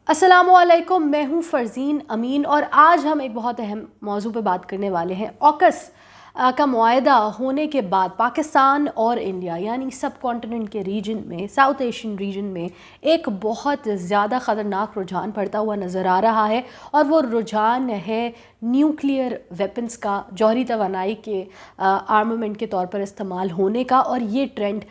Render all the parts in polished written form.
अस्सलामुअलैकुम, मैं हूँ फ़रज़ीन अमीन और आज हम एक बहुत अहम मौजू पे बात करने वाले हैं। ऑकस का मुआहदा होने के बाद पाकिस्तान और इंडिया यानी सब कॉन्टिनेंट के रीजन में, साउथ एशियन रीजन में एक बहुत ज़्यादा ख़तरनाक रुझान पड़ता हुआ नज़र आ रहा है और वो रुझान है न्यूक्लियर वेपन्स का, जौहरी तवानाई के आर्ममेंट के तौर पर इस्तेमाल होने का। और ये ट्रेंड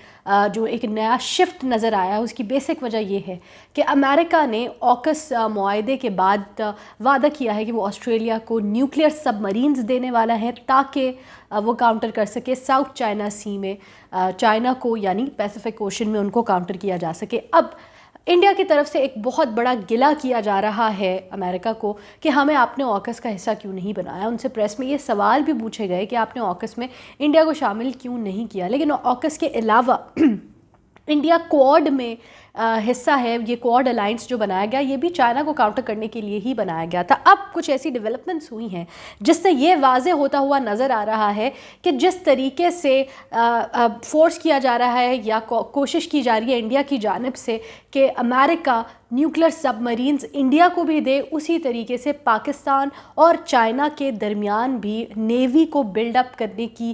जो एक नया शिफ्ट नज़र आया है उसकी बेसिक वजह ये है कि अमेरिका ने ऑकस मुआहदे के बाद वादा किया है कि वो ऑस्ट्रेलिया को न्यूक्लियर सबमरीन्स देने वाला है ताकि वो काउंटर कर सके साउथ चाइना सी में चाइना को, यानी पैसिफिक ओशन में उनको काउंटर किया जा सके। अब इंडिया की तरफ से एक बहुत बड़ा गिला किया जा रहा है अमेरिका को कि हमें आपने ऑकस का हिस्सा क्यों नहीं बनाया। उनसे प्रेस में ये सवाल भी पूछे गए कि आपने ऑकस में इंडिया को शामिल क्यों नहीं किया। लेकिन ऑकस के अलावा इंडिया क्वाड में हिस्सा है। ये क्वाड अलायंस जो बनाया गया ये भी चाइना को काउंटर करने के लिए ही बनाया गया था। अब कुछ ऐसी डेवलपमेंट्स हुई हैं जिससे ये वाज़े होता हुआ नज़र आ रहा है कि जिस तरीके से फोर्स किया जा रहा है या कोशिश की जा रही है इंडिया की जानिब से कि अमेरिका न्यूक्लियर सबमरीन्स इंडिया को भी दे, उसी तरीके से पाकिस्तान और चाइना के दरमियान भी नेवी को बिल्डअप करने की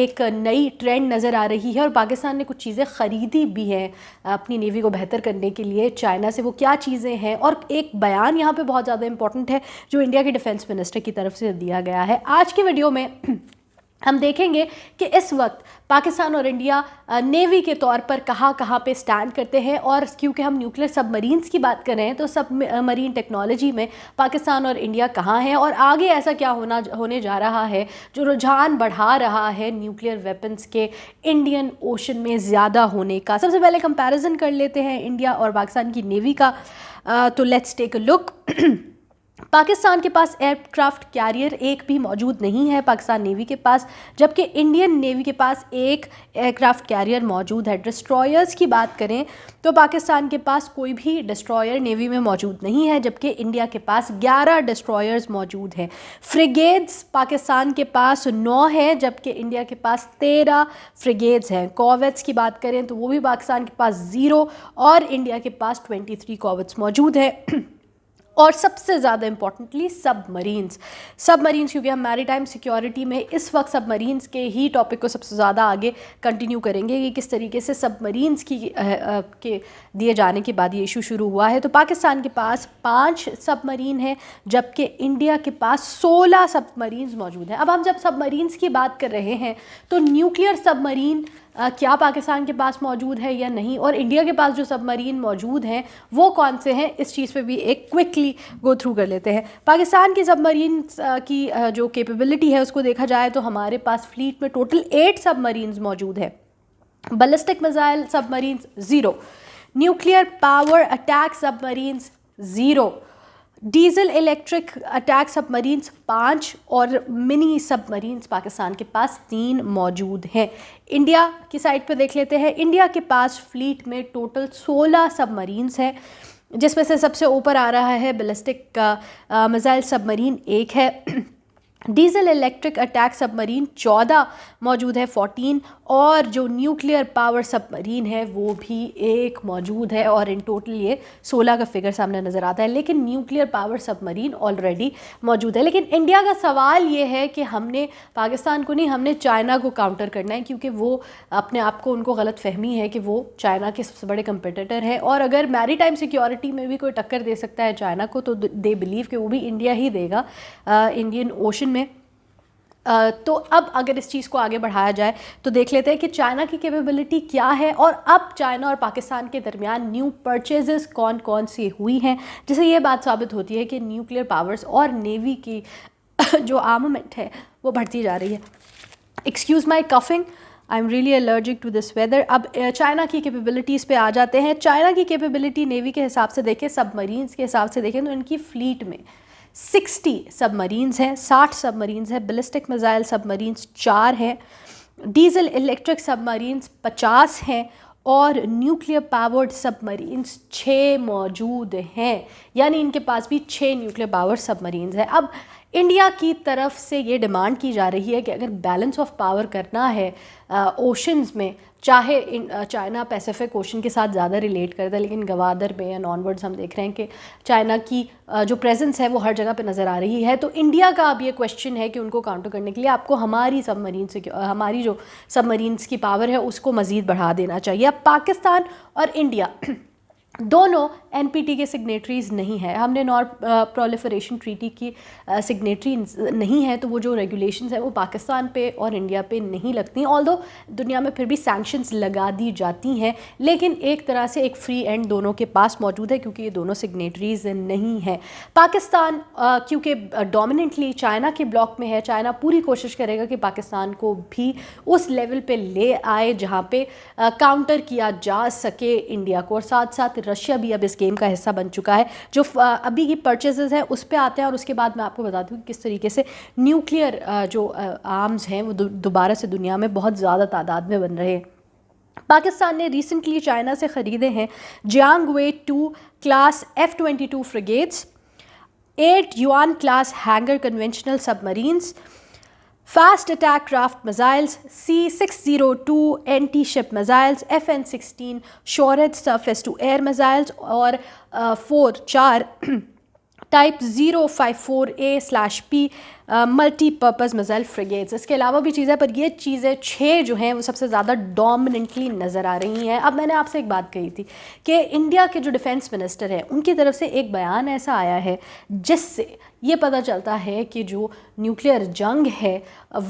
एक नई ट्रेंड नज़र आ रही है। और पाकिस्तान ने कुछ चीज़ें ख़रीदी भी हैं अपनी नेवी को बेहतर करने के लिए चाइना से। वो क्या चीज़ें हैं, और एक बयान यहाँ पे बहुत ज़्यादा इंपॉर्टेंट है जो इंडिया के डिफेंस मिनिस्टर की तरफ से दिया गया है। आज की वीडियो में हम देखेंगे कि इस वक्त पाकिस्तान और इंडिया नेवी के तौर पर कहाँ पे स्टैंड करते हैं। और क्योंकि हम न्यूक्लियर सबमरीन्स की बात कर रहे हैं तो सबमरीन टेक्नोलॉजी में पाकिस्तान और इंडिया कहाँ हैं और आगे ऐसा क्या होने जा रहा है जो रुझान बढ़ा रहा है न्यूक्लियर वेपन्स के इंडियन ओशन में ज़्यादा होने का। सबसे पहले कंपैरिजन कर लेते हैं इंडिया और पाकिस्तान की नेवी का। तो let's take a look. Pakistan के पास एयरक्राफ्ट कैरियर एक भी मौजूद नहीं है पाकिस्तान नेवी के पास, जबकि इंडियन नेवी के पास एक एयरक्राफ्ट कैरियर मौजूद है। डिस्ट्रॉयर्स की बात करें तो पाकिस्तान के पास कोई भी डिस्ट्रॉयर नेवी में मौजूद नहीं है, जबकि इंडिया के पास 11 डिस्ट्रॉयर्स मौजूद हैं। फ्रिगेट्स पाकिस्तान के पास 9 हैं, जबकि इंडिया के पास 13 फ्रिगेट्स हैं। कॉवेट्स की बात करें तो वो भी पाकिस्तान के पास 0 और इंडिया के पास 23 कॉवेट्स मौजूद हैं। और सबसे ज़्यादा इम्पॉर्टेंटली सबमरीन्स, क्योंकि हम मैरीटाइम सिक्योरिटी में इस वक्त सबमरीन्स के ही टॉपिक को सबसे ज़्यादा आगे कंटिन्यू करेंगे कि किस तरीके से सबमरीन्स के दिए जाने के बाद ये इशू शुरू हुआ है। तो पाकिस्तान के पास 5 सबमरीन हैं, जबकि इंडिया के पास 16 सबमरीन्स मौजूद हैं। अब हम जब सबमरीन्स की बात कर रहे हैं तो न्यूक्लियर सबमरीन क्या पाकिस्तान के पास मौजूद है या नहीं, और इंडिया के पास जो सबमरीन मौजूद हैं वो कौन से हैं, इस चीज़ पे भी एक क्विकली गो थ्रू कर लेते हैं। पाकिस्तान की सबमरीन की जो कैपेबिलिटी है उसको देखा जाए तो हमारे पास फ्लीट में टोटल 8 सबमरीन्स मौजूद है। Ballistic missile submarines 0, nuclear power attack submarines 0, diesel electric attack submarines 5 और मिनी सबमरीन्स पाकिस्तान के पास 3 मौजूद हैं। इंडिया की साइड पे देख लेते हैं। इंडिया के पास फ्लीट में टोटल 16 सबमरीन्स हैं, जिसमें से सबसे ऊपर आ रहा है बैलिस्टिक मिसाइल सबमरीन 1 है। डीजल इलेक्ट्रिक अटैक सबमरीन 14 मौजूद है 14, और जो न्यूक्लियर पावर सबमरीन है वो भी 1 मौजूद है। और इन टोटल ये 16 का फिगर सामने नज़र आता है। लेकिन न्यूक्लियर पावर सबमरीन ऑलरेडी मौजूद है। लेकिन इंडिया का सवाल ये है कि हमने पाकिस्तान को नहीं, हमने चाइना को काउंटर करना है, क्योंकि वो अपने आप को, उनको गलत फहमी है कि वो चाइना के सबसे बड़े कंपिटिटर है। और अगर मैरीटाइम सिक्योरिटी में भी कोई टक्कर दे सकता है चाइना को तो दे बिलीव कि वो भी इंडिया ही देगा इंडियन ओशन में। तो अब अगर इस चीज़ को आगे बढ़ाया जाए तो देख लेते हैं कि चाइना की कैपेबिलिटी क्या है और अब चाइना और पाकिस्तान के दरमियान न्यू परचेजेस कौन कौन सी हुई हैं, जिससे ये बात साबित होती है कि न्यूक्लियर पावर्स और नेवी की जो आर्मामेंट है वो बढ़ती जा रही है। Excuse my coughing, I am really allergic to this weather. अब चाइना की कैपेबिलिटीज़ पे आ जाते हैं। चाइना की कैपेबिलिटी नेवी के हिसाब से देखें, सबमरीन्स के हिसाब से देखें तो इनकी फ्लीट में 60 सबमरीन्स हैं, 60 सबमरीन्स हैं। बैलिस्टिक मिसाइल सबमरीन्स 4 हैं, डीजल इलेक्ट्रिक सबमरीन्स 50 हैं और न्यूक्लियर पावर्ड सबमरीन्स 6 मौजूद हैं। यानी इनके पास भी 6 न्यूक्लियर पावर्ड सबमरीन्स हैं। अब انڈیا کی طرف سے یہ ڈیمانڈ کی جا رہی ہے کہ اگر بیلنس آف پاور کرنا ہے اوشنز میں، چاہے چائنا پیسیفک اوشن کے ساتھ زیادہ ریلیٹ کرتا ہے، لیکن گوادر میں اینڈ آن ورڈز ہم دیکھ رہے ہیں کہ چائنا کی جو پریزنس ہے وہ ہر جگہ پہ نظر آ رہی ہے، تو انڈیا کا اب یہ کویشچن ہے کہ ان کو کاؤنٹر کرنے کے لیے آپ کو ہماری ہماری جو سب مرینس کی پاور ہے اس کو مزید بڑھا دینا چاہیے۔ اب پاکستان اور انڈیا دونوں این پی ٹی کے سگنیٹریز نہیں ہیں، ہم نے نان پرولیفریشن ٹریٹی کی سگنیٹری نہیں ہے، تو وہ جو ریگولیشنز ہیں وہ پاکستان پہ اور انڈیا پہ نہیں لگتی، آلدو دنیا میں پھر بھی سینکشنز لگا دی جاتی ہیں، لیکن ایک طرح سے ایک فری اینڈ دونوں کے پاس موجود ہے کیونکہ یہ دونوں سگنیٹریز نہیں ہیں۔ پاکستان کیونکہ ڈومیننٹلی چائنا کے بلاک میں ہے، چائنا پوری کوشش کرے گا کہ پاکستان کو بھی اس لیول پہ لے آئے جہاں پہ کاؤنٹر کیا جا سکے انڈیا کو، اور ساتھ ساتھ رشیا بھی اب اس گیم کا حصہ بن چکا ہے۔ جو ابھی کی پرچیزز ہیں اس پہ آتے ہیں، اور اس کے بعد میں آپ کو بتاتی ہوں کہ کس طریقے سے نیوکلیئر جو آرمز ہیں وہ دوبارہ سے دنیا میں بہت زیادہ تعداد میں بن رہے ہیں۔ پاکستان نے ریسنٹلی چائنا سے خریدے ہیں Jiangwei 2 class F-22 frigates, 8 Yuan class Hangor conventional submarines, fast attack craft missiles, C-602 anti ship missiles, FN-16 شورج سرفیس ٹو ایئر میزائلز، اور 4 type 054A/P multi purpose missile frigates. اس کے علاوہ بھی چیزیں، پر یہ چیزیں 6 جو ہیں وہ سب سے زیادہ ڈومیننٹلی نظر آ رہی ہیں۔ اب میں نے آپ سے ایک بات کہی تھی کہ انڈیا کے جو ڈیفینس منسٹر ہیں ان کی طرف سے ایک بیان ایسا آیا ہے جس سے یہ پتہ چلتا ہے کہ جو نیوکلیئر جنگ ہے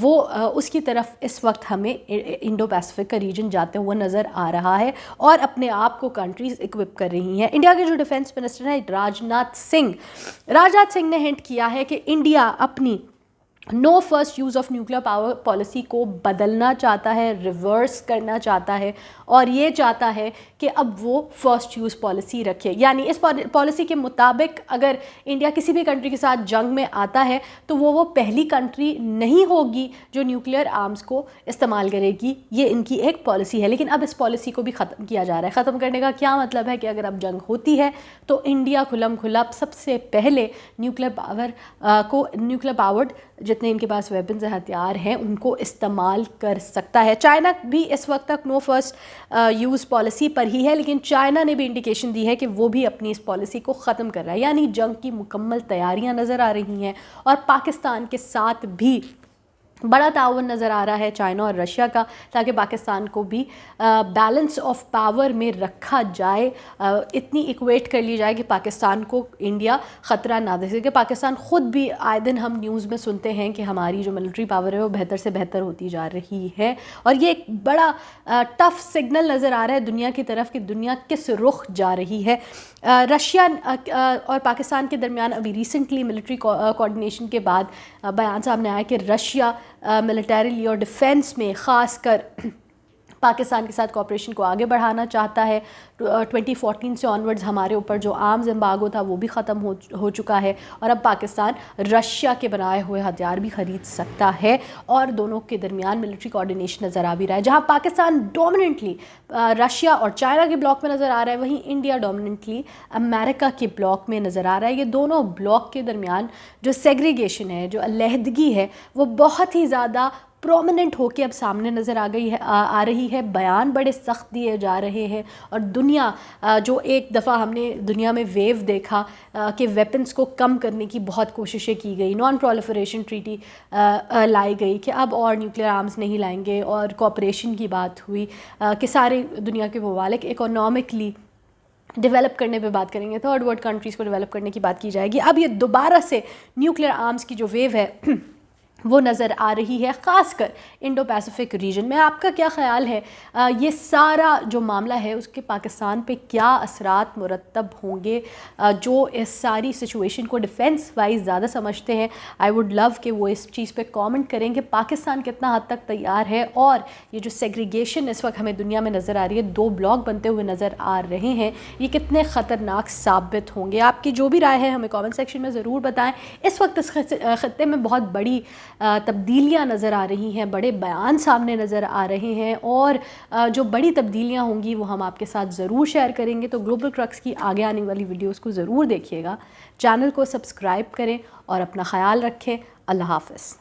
وہ اس کی طرف اس وقت ہمیں انڈو پیسیفک کا ریجن جاتے ہوئے نظر آ رہا ہے، اور اپنے آپ کو کنٹریز اکوپ کر رہی ہیں۔ انڈیا کے جو ڈیفینس منسٹر ہیں راجناتھ سنگھ نے ہنٹ کیا ہے کہ انڈیا اپنی no first use of nuclear power policy کو بدلنا چاہتا ہے، ریورس کرنا چاہتا ہے، اور یہ چاہتا ہے کہ اب وہ فرسٹ یوز پالیسی رکھے، یعنی اس پالیسی کے مطابق اگر انڈیا کسی بھی کنٹری کے ساتھ جنگ میں آتا ہے تو وہ پہلی کنٹری نہیں ہوگی جو نیوکلیئر آرمز کو استعمال کرے گی، یہ ان کی ایک پالیسی ہے۔ لیکن اب اس پالیسی کو بھی ختم کیا جا رہا ہے۔ ختم کرنے کا کیا مطلب ہے کہ اگر اب جنگ ہوتی ہے تو انڈیا کھلم کھلا سب سے پہلے نیوکلیئر پاورڈ جتنے ان کے پاس ویپنز ہتھیار ہیں ان کو استعمال کر سکتا ہے۔ چائنا بھی اس وقت تک نو فرسٹ یوز پالیسی پر ہی ہے، لیکن چائنا نے بھی انڈیکیشن دی ہے کہ وہ بھی اپنی اس پالیسی کو ختم کر رہا ہے، یعنی جنگ کی مکمل تیاریاں نظر آ رہی ہیں، اور پاکستان کے ساتھ بھی بڑا تعاون نظر آ رہا ہے چائنا اور رشیا کا، تاکہ پاکستان کو بھی بیلنس آف پاور میں رکھا جائے، اتنی ایکویٹ کر لی جائے کہ پاکستان کو انڈیا خطرہ نہ دے سکے۔ پاکستان خود بھی آئے دن ہم نیوز میں سنتے ہیں کہ ہماری جو ملٹری پاور ہے وہ بہتر سے بہتر ہوتی جا رہی ہے، اور یہ ایک بڑا ٹف سگنل نظر آ رہا ہے دنیا کی طرف کہ دنیا کس رخ جا رہی ہے۔ رشیا اور پاکستان کے درمیان ابھی ریسنٹلی ملٹری کوآرڈینیشن کے بعد بیان سامنے آیا کہ رشیا ملٹریلی اور ڈیفینس میں خاص کر پاکستان کے ساتھ کوآپریشن کو آگے بڑھانا چاہتا ہے۔ 2014 سے آنورڈز ہمارے اوپر جو آرمز ایمبارگو تھا وہ بھی ختم ہو چکا ہے، اور اب پاکستان رشیا کے بنائے ہوئے ہتھیار بھی خرید سکتا ہے، اور دونوں کے درمیان ملٹری کوآرڈینیشن نظر آ بھی رہا ہے۔ جہاں پاکستان ڈومیننٹلی رشیا اور چائنا کے بلاک میں نظر آ رہا ہے، وہیں انڈیا ڈومیننٹلی امریکہ کے بلاک میں نظر آ رہا ہے۔ یہ دونوں بلاک کے درمیان جو سیگریگیشن ہے، جو علیحدگی ہے، وہ بہت ہی زیادہ پرومیننٹ ہو کے اب سامنے نظر آ رہی ہے۔ بیان بڑے سخت دیے جا رہے ہیں، اور دنیا جو ایک دفعہ ہم نے دنیا میں ویو دیکھا کہ ویپنز کو کم کرنے کی بہت کوششیں کی گئی، نان پرولیفریشن ٹریٹی لائی گئی کہ اب اور نیوکلیئر آرمز نہیں لائیں گے، اور کوآپریشن کی بات ہوئی کہ سارے دنیا کے ممالک اکنامکلی ڈیولپ کرنے پہ بات کریں گے، تھرڈ ورلڈ کنٹریز کو ڈیولپ کرنے کی بات کی جائے گی۔ اب یہ دوبارہ سے نیوکلیئر آرمز کی جو ویو ہے وہ نظر آ رہی ہے، خاص کر انڈو پیسیفک ریجن میں۔ آپ کا کیا خیال ہے یہ سارا جو معاملہ ہے اس کے پاکستان پہ کیا اثرات مرتب ہوں گے؟ جو اس ساری سچویشن کو ڈیفینس وائز زیادہ سمجھتے ہیں، آئی ووڈ لو کہ وہ اس چیز پہ کامنٹ کریں کہ پاکستان کتنا حد تک تیار ہے، اور یہ جو سیگریگیشن اس وقت ہمیں دنیا میں نظر آ رہی ہے، 2 بلاک بنتے ہوئے نظر آ رہے ہیں، یہ کتنے خطرناک ثابت ہوں گے؟ آپ کی جو بھی رائے ہے ہمیں کامنٹ سیکشن میں ضرور بتائیں۔ اس وقت اس خطے میں بہت بڑی تبدیلیاں نظر آ رہی ہیں، بڑے بیان سامنے نظر آ رہے ہیں، اور جو بڑی تبدیلیاں ہوں گی وہ ہم آپ کے ساتھ ضرور شیئر کریں گے. تو گلوبل کرکس کی آگے آنے والی ویڈیوز کو ضرور دیکھیے گا. چینل کو سبسکرائب کریں اور اپنا خیال رکھیں. اللہ حافظ.